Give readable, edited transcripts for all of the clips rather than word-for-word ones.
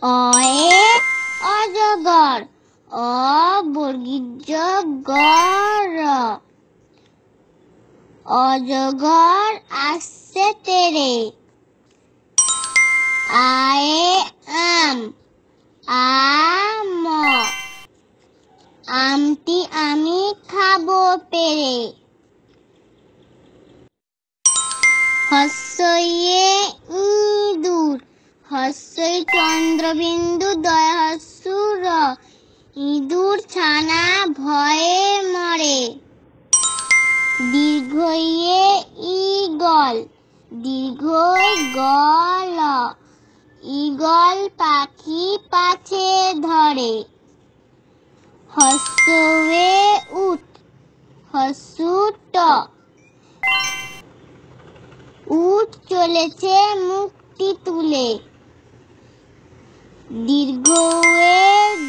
অয়ে অজগর, অ বর্গীয় গর, অজগর আসছে তেরে। আয়ে আম, আম, আমটি আমি খাবো পেরে। হস্যইয়ে ইঁদুর, হস্যই চন্দ্রবিন্দু দয় হস্যু র, ইঁদুর ছানা ভয়ে মরে। দীর্ঘইয়ে ঈগল, দীর্ঘই গল, ঈগল পাখি পাছে ধরে। হস্যে উট, হস্যু ট, উট চলেছে মুখটি তুলে। দীর্ঘয়ে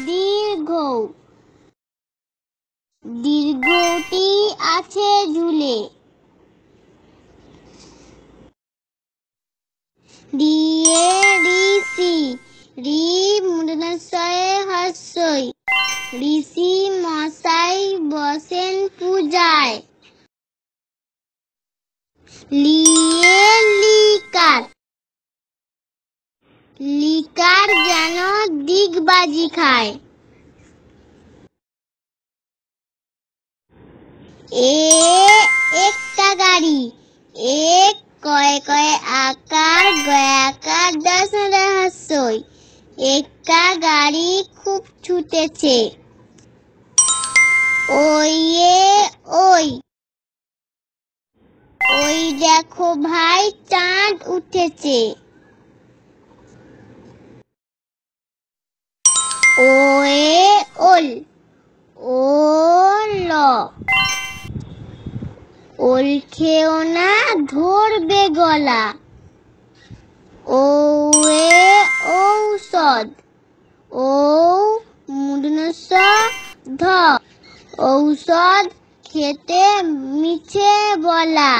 দীর্ঘ, দীর্ঘটি আছে ঝুলে। রিয়ে ঋষি, রি মূর্ধন্যয়ে হস্যই, ঋষি মশাই বসেন পূজায়। লিয়ে লিকার, লিকার যেন দিগবাজি খায়। একটা গাড়ি, এক কয়ে কয়ে আকার, গয়াকার দশরে হস্যই, একটা গাড়ি খুব ছুটেছে। ওইয়ে ওই, ওই দেখো ভাই চাঁদ উঠেছে। ওয়ে ওল, ওল, ওল খেও না ধরবে গলা। ওয়ে ঔষধ, ও মূর্ধন্য ধ, ঔষধ খেতে মিছে বলা।